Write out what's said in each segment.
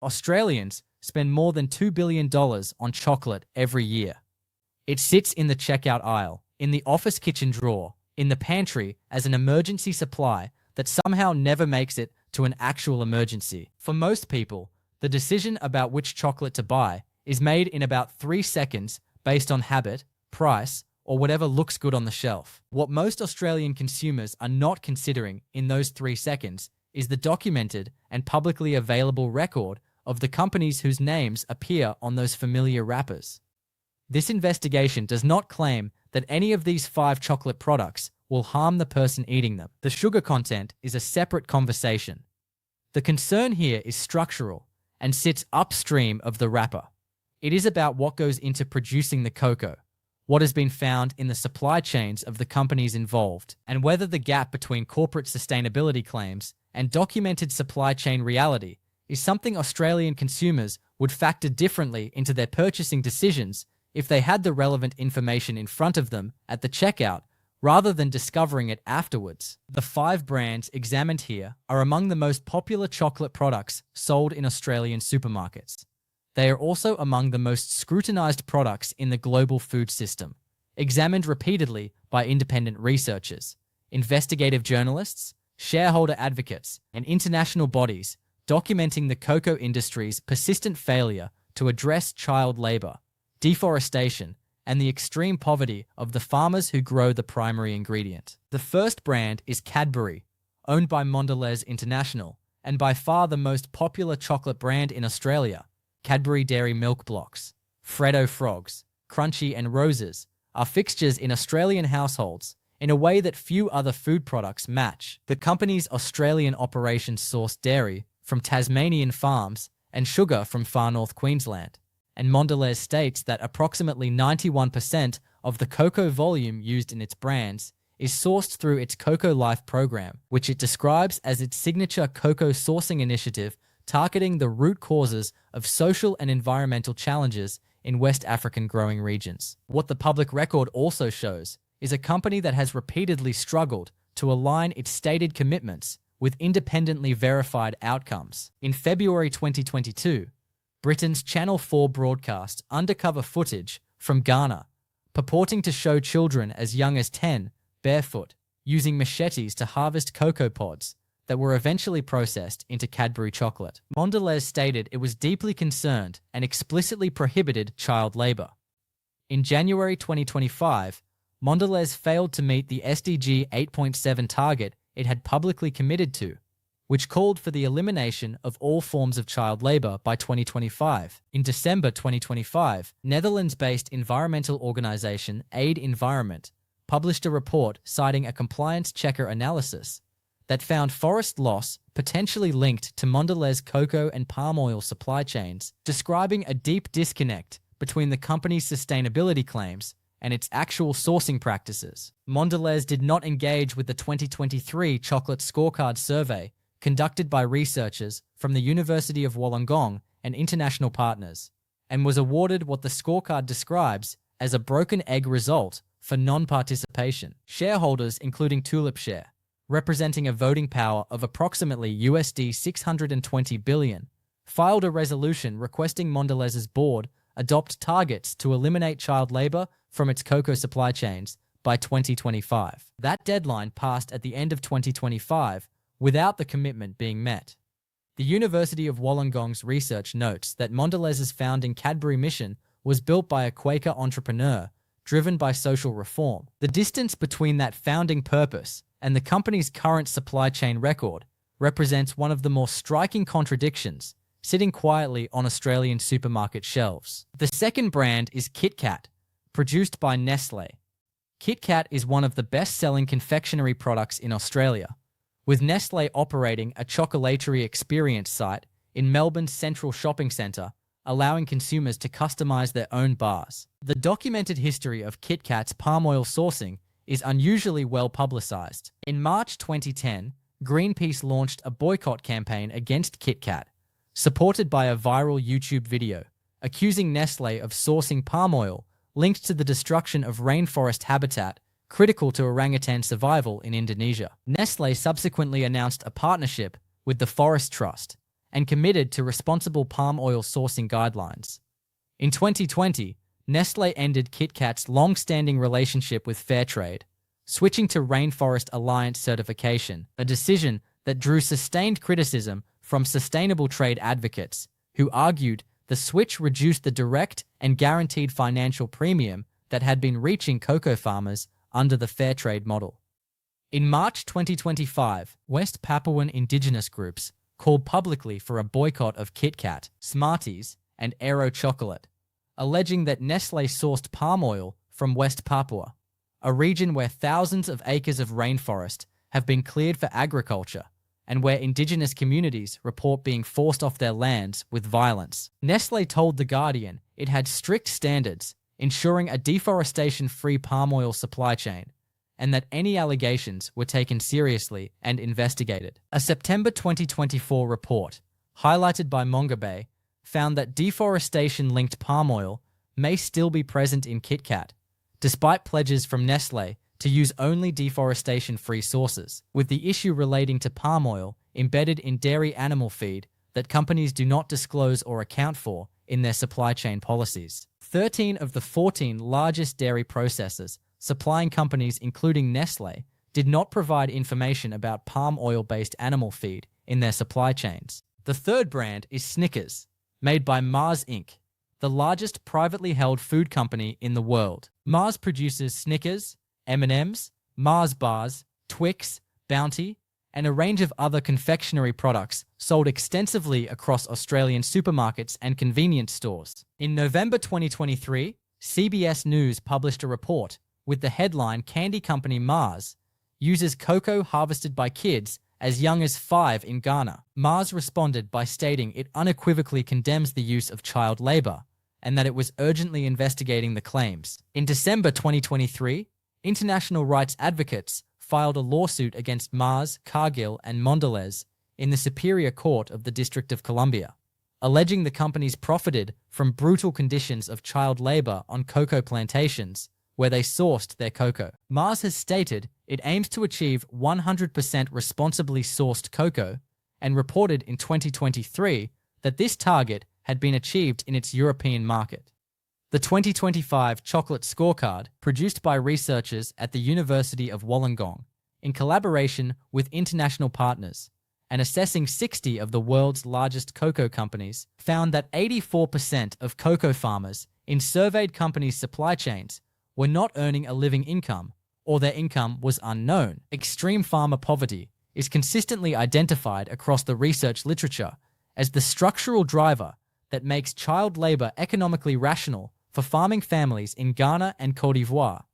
Australians spend more than $2 billion on chocolate every year. It sits in the checkout aisle, in the office kitchen drawer, in the pantry as an emergency supply that somehow never makes it to an actual emergency. For most people, the decision about which chocolate to buy is made in about 3 seconds based on habit, price, or whatever looks good on the shelf. What most Australian consumers are not considering in those 3 seconds is the documented and publicly available record of the companies whose names appear on those familiar wrappers. This investigation does not claim that any of these 5 chocolate products will harm the person eating them. The sugar content is a separate conversation. The concern here is structural and sits upstream of the wrapper. It is about what goes into producing the cocoa, what has been found in the supply chains of the companies involved, and whether the gap between corporate sustainability claims and documented supply chain reality is something Australian consumers would factor differently into their purchasing decisions if they had the relevant information in front of them at the checkout rather than discovering it afterwards. The 5 brands examined here are among the most popular chocolate products sold in Australian supermarkets. They are also among the most scrutinized products in the global food system, examined repeatedly by independent researchers, investigative journalists, shareholder advocates, and international bodies documenting the cocoa industry's persistent failure to address child labor, deforestation, and the extreme poverty of the farmers who grow the primary ingredient. The first brand is Cadbury, owned by Mondelēz International, and by far the most popular chocolate brand in Australia. Cadbury Dairy Milk Blocks, Freddo Frogs, Crunchy and Roses are fixtures in Australian households in a way that few other food products match. The company's Australian operations source dairy from Tasmanian farms and sugar from far north Queensland, and Mondelēz states that approximately 91% of the cocoa volume used in its brands is sourced through its Cocoa Life program, which it describes as its signature cocoa sourcing initiative targeting the root causes of social and environmental challenges in West African growing regions. What the public record also shows is a company that has repeatedly struggled to align its stated commitments with independently verified outcomes. In February 2022, Britain's Channel 4 broadcast undercover footage from Ghana, purporting to show children as young as 10 barefoot, using machetes to harvest cocoa pods that were eventually processed into Cadbury chocolate. Mondelēz stated it was deeply concerned and explicitly prohibited child labor. In January 2025, Mondelēz failed to meet the SDG 8.7 target it had publicly committed to, which called for the elimination of all forms of child labor by 2025. In December 2025, Netherlands-based environmental organization AidEnvironment published a report citing a compliance checker analysis that found forest loss potentially linked to Mondelēz cocoa and palm oil supply chains, describing a deep disconnect between the company's sustainability claims and its actual sourcing practices. Mondelēz did not engage with the 2023 Chocolate Scorecard survey conducted by researchers from the University of Wollongong and international partners, and was awarded what the scorecard describes as a broken egg result for non-participation. Shareholders, including TulipShare, representing a voting power of approximately USD 620 billion, filed a resolution requesting Mondelēz's board adopt targets to eliminate child labor from its cocoa supply chains by 2025. That deadline passed at the end of 2025 without the commitment being met. The University of Wollongong's research notes that Mondelēz's founding Cadbury mission was built by a Quaker entrepreneur driven by social reform. The distance between that founding purpose and the company's current supply chain record represents one of the more striking contradictions sitting quietly on Australian supermarket shelves. The second brand is KitKat, produced by Nestlé. KitKat is one of the best-selling confectionery products in Australia, with Nestlé operating a chocolatery experience site in Melbourne's Central Shopping Centre, allowing consumers to customize their own bars. The documented history of KitKat's palm oil sourcing is unusually well publicized. In March 2010, Greenpeace launched a boycott campaign against KitKat, supported by a viral YouTube video, accusing Nestlé of sourcing palm oil linked to the destruction of rainforest habitat critical to orangutan survival in Indonesia. Nestlé subsequently announced a partnership with the Forest Trust, and committed to responsible palm oil sourcing guidelines. In 2020, Nestlé ended KitKat's long-standing relationship with Fairtrade, switching to Rainforest Alliance certification, a decision that drew sustained criticism from sustainable trade advocates, who argued the switch reduced the direct and guaranteed financial premium that had been reaching cocoa farmers under the Fairtrade model. In March 2025, West Papuan indigenous groups called publicly for a boycott of KitKat, Smarties, and Aero chocolate, alleging that Nestlé sourced palm oil from West Papua, a region where thousands of acres of rainforest have been cleared for agriculture and where indigenous communities report being forced off their lands with violence. Nestlé told The Guardian it had strict standards ensuring a deforestation-free palm oil supply chain, and that any allegations were taken seriously and investigated. A September 2024 report, highlighted by Mondelēz, found that deforestation-linked palm oil may still be present in KitKat, despite pledges from Nestlé to use only deforestation-free sources, with the issue relating to palm oil embedded in dairy animal feed that companies do not disclose or account for in their supply chain policies. 13 of the 14 largest dairy processors supplying companies including Nestlé did not provide information about palm oil-based animal feed in their supply chains. The third brand is Snickers, made by Mars Inc., the largest privately held food company in the world. Mars produces Snickers, M&Ms, Mars bars, Twix, Bounty, and a range of other confectionery products sold extensively across Australian supermarkets and convenience stores. In November 2023, CBS News published a report with the headline "Candy Company Mars uses cocoa harvested by kids as young as 5 in Ghana." Mars responded by stating it unequivocally condemns the use of child labor and that it was urgently investigating the claims. In December 2023, international rights advocates filed a lawsuit against Mars, Cargill, and Mondelēz in the Superior Court of the District of Columbia, alleging the companies profited from brutal conditions of child labor on cocoa plantations where they sourced their cocoa. Mars has stated it aims to achieve 100% responsibly sourced cocoa and reported in 2023 that this target had been achieved in its European market. The 2025 Chocolate Scorecard, produced by researchers at the University of Wollongong in collaboration with international partners and assessing 60 of the world's largest cocoa companies, found that 84% of cocoa farmers in surveyed companies' supply chains were not earning a living income, or their income was unknown. Extreme farmer poverty is consistently identified across the research literature as the structural driver that makes child labor economically rational for farming families in Ghana and Côte d'Ivoire,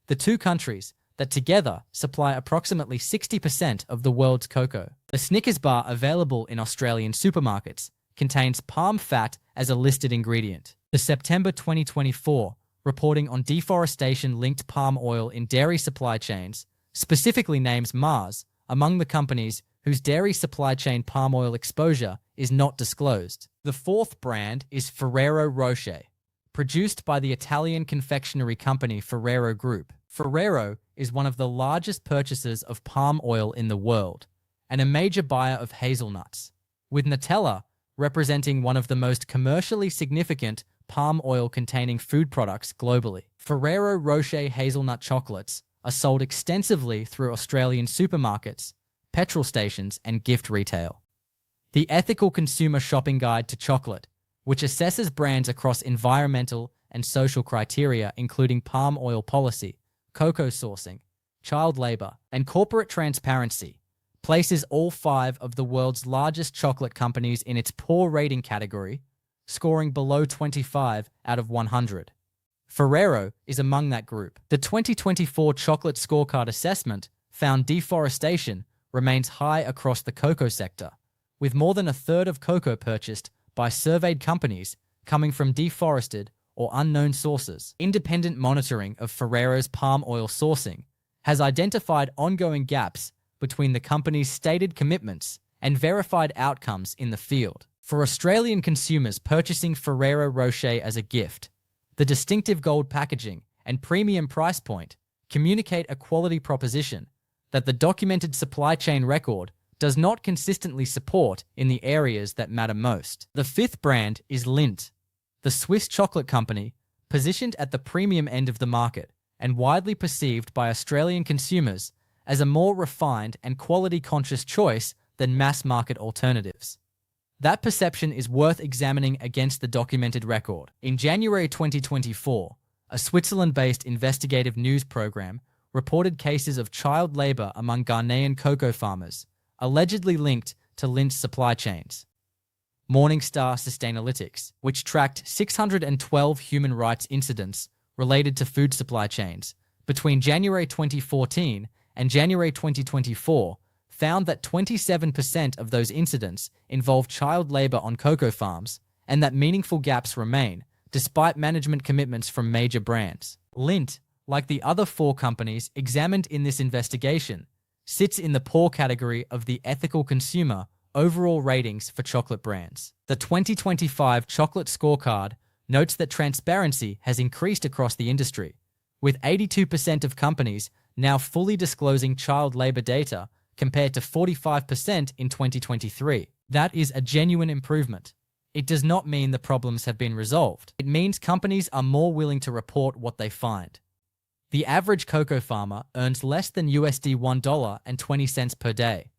the two countries that together supply approximately 60% of the world's cocoa. The Snickers bar available in Australian supermarkets contains palm fat as a listed ingredient. The September 2024 reporting on deforestation-linked palm oil in dairy supply chains specifically names Mars among the companies whose dairy supply chain palm oil exposure is not disclosed. The fourth brand is Ferrero Rocher, produced by the Italian confectionery company Ferrero Group. Ferrero is one of the largest purchasers of palm oil in the world and a major buyer of hazelnuts, with Nutella representing one of the most commercially significant palm oil-containing food products globally. Ferrero Rocher hazelnut chocolates are sold extensively through Australian supermarkets, petrol stations, and gift retail. The Ethical Consumer Shopping Guide to Chocolate, which assesses brands across environmental and social criteria including palm oil policy, cocoa sourcing, child labor, and corporate transparency, places all 5 of the world's largest chocolate companies in its poor rating category, scoring below 25 out of 100. Ferrero is among that group. The 2024 Chocolate Scorecard assessment found deforestation remains high across the cocoa sector, with more than a third of cocoa purchased by surveyed companies coming from deforested or unknown sources. Independent monitoring of Ferrero's palm oil sourcing has identified ongoing gaps between the company's stated commitments and verified outcomes in the field. For Australian consumers purchasing Ferrero Rocher as a gift, the distinctive gold packaging and premium price point communicate a quality proposition that the documented supply chain record does not consistently support in the areas that matter most. The fifth brand is Lindt, the Swiss chocolate company, positioned at the premium end of the market and widely perceived by Australian consumers as a more refined and quality-conscious choice than mass-market alternatives. That perception is worth examining against the documented record. In January 2024, a Switzerland-based investigative news program reported cases of child labor among Ghanaian cocoa farmers, allegedly linked to Lindt's supply chains. Morningstar Sustainalytics, which tracked 612 human rights incidents related to food supply chains between January 2014 and January 2024, found that 27% of those incidents involved child labor on cocoa farms, and that meaningful gaps remain despite management commitments from major brands. Lindt, like the other four companies examined in this investigation, sits in the poor category of the ethical consumer overall ratings for chocolate brands. The 2025 Chocolate Scorecard notes that transparency has increased across the industry, with 82% of companies now fully disclosing child labor data compared to 45% in 2023. That is a genuine improvement. It does not mean the problems have been resolved. It means companies are more willing to report what they find. The average cocoa farmer earns less than $1.20 per day.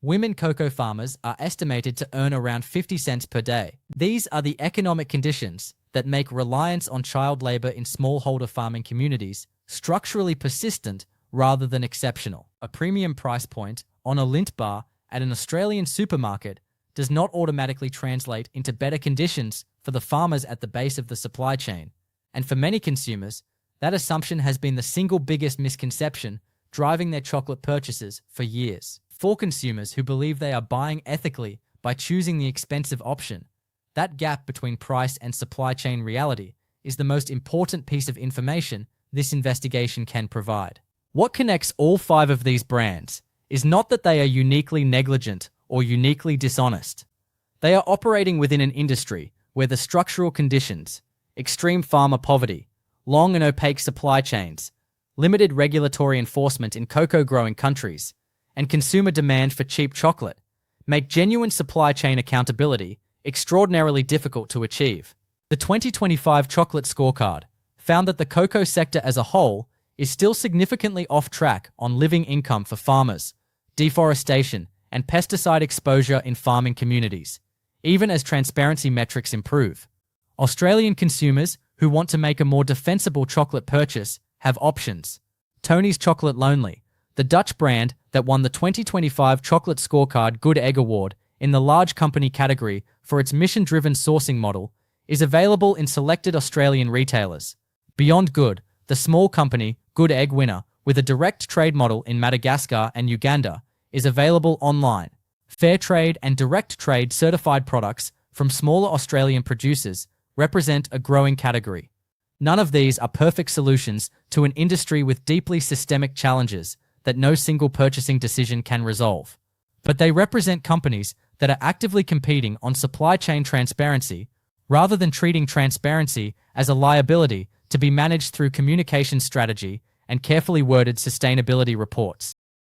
Women cocoa farmers are estimated to earn around 50 cents per day. These are the economic conditions that make reliance on child labor in smallholder farming communities structurally persistent rather than exceptional. A premium price point on a Lindt bar at an Australian supermarket does not automatically translate into better conditions for the farmers at the base of the supply chain, and for many consumers, that assumption has been the single biggest misconception driving their chocolate purchases for years. For consumers who believe they are buying ethically by choosing the expensive option, that gap between price and supply chain reality is the most important piece of information this investigation can provide. What connects all five of these brands is not that they are uniquely negligent or uniquely dishonest. They are operating within an industry where the structural conditions, extreme farmer poverty, long and opaque supply chains, limited regulatory enforcement in cocoa-growing countries, and consumer demand for cheap chocolate make genuine supply chain accountability extraordinarily difficult to achieve. The 2025 Chocolate Scorecard found that the cocoa sector as a whole is still significantly off track on living income for farmers, deforestation, and pesticide exposure in farming communities, even as transparency metrics improve. Australian consumers who want to make a more defensible chocolate purchase have options. Tony's Chocolate Lonely, the Dutch brand that won the 2025 Chocolate Scorecard Good Egg Award in the large company category for its mission-driven sourcing model, is available in selected Australian retailers. Beyond Good, the small company Good Egg winner with a direct trade model in Madagascar and Uganda, is available online. Fair trade and direct trade certified products from smaller Australian producers represent a growing category. None of these are perfect solutions to an industry with deeply systemic challenges that no single purchasing decision can resolve. But they represent companies that are actively competing on supply chain transparency rather than treating transparency as a liability to be managed through communication strategy and carefully worded sustainability reports.